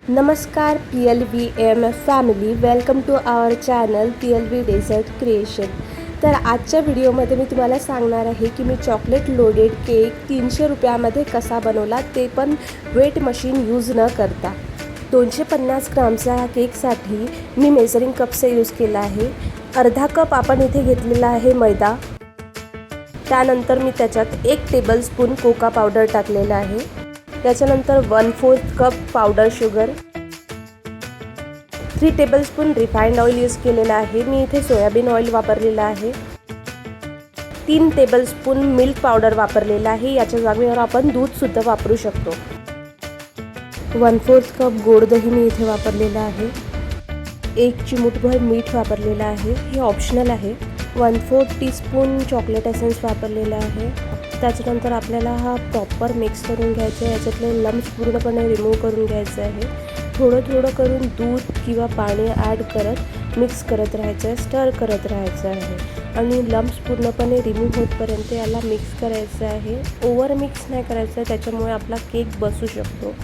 नमस्कार PLVM family, welcome to our channel PLV dessert creation. तर आजच्या व्हिडिओमध्ये मी तुम्हाला सांगणार आहे की मी चॉकलेट लोडेड केक 300 रुपयामध्ये कसा बनवला, ते पण वेट मशीन यूज न करता. 250 ग्रामच्या केकसाठी मी मेजरिंग कपचा यूज केला आहे. अर्धा कप आपण इथे घेतलेला आहे मैदा. त्यानंतर मी त्याच्यात 1 टेबलस्पून कोका पावडर टाकलेला आहे. त्याच्यानंतर 1/4 cup powder sugar, 3 tablespoon refined oil use केलेला आहे. मी इथे सोयाबीन ऑइल वापरलेला आहे. 3 टेबलस्पून मिल्क पावडर वापरलेला आहे. याच्या जागेवर आपण दूधसुद्धा वापरू शकतो. 1/4 कप गोड दही मी इथे वापरलेला आहे. 1 चिमूटभर मीठ वापरलेलं आहे, हे ऑप्शनल आहे. 1/4 टीस्पून चॉकलेट एसेन्स वापरलेला आहे. त्याच्यानंतर आपल्याला हा प्रॉपर मिक्स करून घ्यायचा आहे. याच्यातले लम्स पूर्णपणे रिमूव्ह करून घ्यायचं आहे. थोडं थोडं करून दूध किंवा पाणी ॲड करत मिक्स करत राहायचं आहे, स्टर करत राहायचं आहे आणि लम्स पूर्णपणे रिमूव्ह होतपर्यंत याला मिक्स करायचं आहे. ओव्हर मिक्स नाही करायचं आहे, त्याच्यामुळे आपला केक बसू शकतो.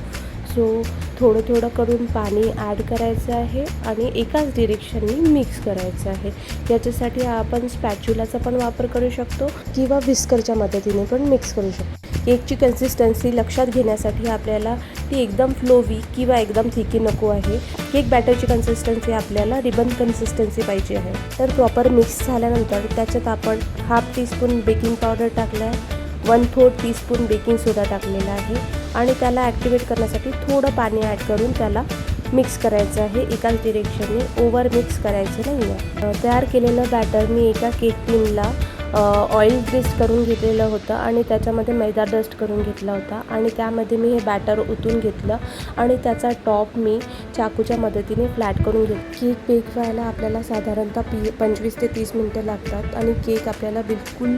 सो थोडं थोडं करून पाणी ॲड करायचं आहे आणि एकाच डिरेक्शननी मिक्स करायचं आहे. याच्यासाठी आपण स्पॅच्युलाचा पण वापर करू शकतो किंवा विस्करच्या मदतीने पण मिक्स करू शकतो. केकची कन्सिस्टन्सी लक्षात घेण्यासाठी आपल्याला ती एकदम फ्लोवी किंवा एकदम थिकी नको आहे. केक बॅटरची कन्सिस्टन्सी आपल्याला रिबन कन्सिस्टन्सी पाहिजे आहे. तर प्रॉपर मिक्स झाल्यानंतर त्याच्यात आपण 1/2 टीस्पून बेकिंग पावडर टाकला आहे, 1/4 टीस्पून बेकिंग सोडा टाकलेला आहे आणि त्याला ॲक्टिवेट करण्यासाठी थोडं पाणी ॲड करून त्याला मिक्स करायचं आहे. एकाच डिरेक्शनने ओव्हर मिक्स करायचं नाही आहे. तयार केलेलं बॅटर मी एका केक टिनला ऑइल ग्रीस करून घेतलेलं होतं आणि त्याच्यामध्ये मैदा डस्ट करून घेतला होता आणि त्यामध्ये मी हे बॅटर ओतून घेतलं आणि त्याचा टॉप मी चाकूच्या मदतीने फ्लॅट करून घेतला. केक बेक व्हायला आपल्याला साधारणतः 25 ते 30 मिनटं लागतात आणि केक आपल्याला बिलकुल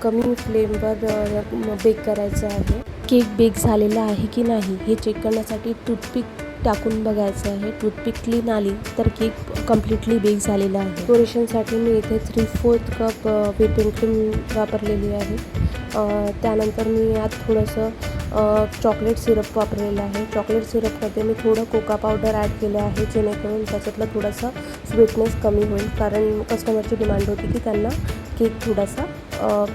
कमी फ्लेमवर बेक करायचं आहे. केक बेक झालेला आहे की नाही हे चेक करण्यासाठी टूथपिक टाकून बघायचं आहे. टूथपिक क्लीन आली तर केक कम्प्लिटली बेक झालेला आहे. डेकोरेशनसाठी मी इथे 3/4 कप व्हिपिंग क्रीम वापरलेली आहे. त्यानंतर मी यात थोडंसं चॉकलेट सिरप वापरलेलं आहे. चॉकलेट सिरपमध्ये मी थोडं कोका पावडर ॲड केलं आहे, जेणेकरून त्याच्यातलं थोडंसं स्वीटनेस कमी होईल, कारण कस्टमरची डिमांड होती की त्यांना केक थोडासा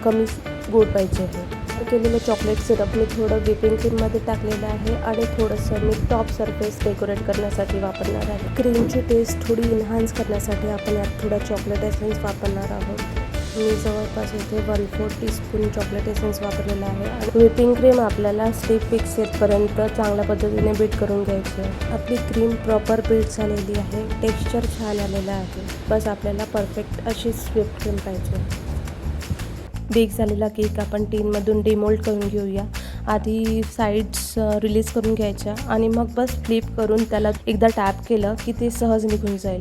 कमी गोड पाहिजे आहे. केलेलं चॉकलेट सिरप मी थोडं व्हिपिंग क्रीममध्ये टाकलेलं आहे आणि थोडंसं मी टॉप सरफेस डेकोरेट करण्यासाठी वापरणार आहे. क्रीमची टेस्ट थोडी इन्हान्स करण्यासाठी आपण यात थोडा चॉकलेट एसेन्स वापरणार आहोत. मी जवळपास इथे 1/4 टीस्पून चॉकलेट एसेन्स वापरलेला आहे आणि व्हिपिंग क्रीम आपल्याला स्टिफ फिक्स येतपर्यंत चांगल्या पद्धतीने बीट करून घ्यायची आहे. आपली क्रीम प्रॉपर बीट झालेली आहे, टेक्स्चर छान आलेलं आहे. बस आपल्याला परफेक्ट अशी स्विफ्ट क्रीम पाहिजे. बेक झालेला केक आपण टीनमधून डिमोल्ड करून घेऊया. आधी साईड्स रिलीज करून घ्यायच्या आणि मग बस फ्लिप करून त्याला एकदा टॅप केलं की ते सहज निघून जाईल.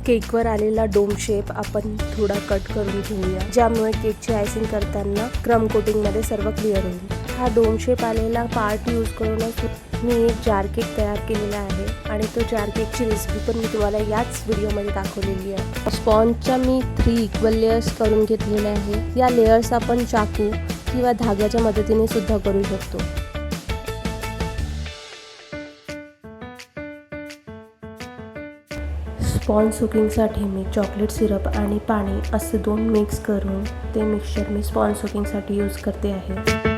केकवर आलेला डोम शेप आपण थोडा कट करून घेऊया, ज्यामुळे केकची आयसिंग करताना क्रम कोटिंगमध्ये सर्व क्लिअर होईल. हा डोम शेप आलेला पार्ट यूज करूनच मी एक जार केक तयार केलेला आहे आणि तो जार केकची रेसिपी पण मी तुम्हाला याच व्हिडिओमध्ये दाखवलेली आहे. स्पॉन्जच्या मी 3 इक्वल लेयर्स करून घेतलेले आहे. या लेयर्स आपण चाकू किंवा धाग्याच्या मदतीने सुद्धा करू शकतो. स्पॉन्ज सोकिंगसाठी मी चॉकलेट सिरप आणि पाणी असे 2 मिक्स करून ते मिक्सचर मी स्पॉन्ज सोकिंगसाठी यूज करते आहे.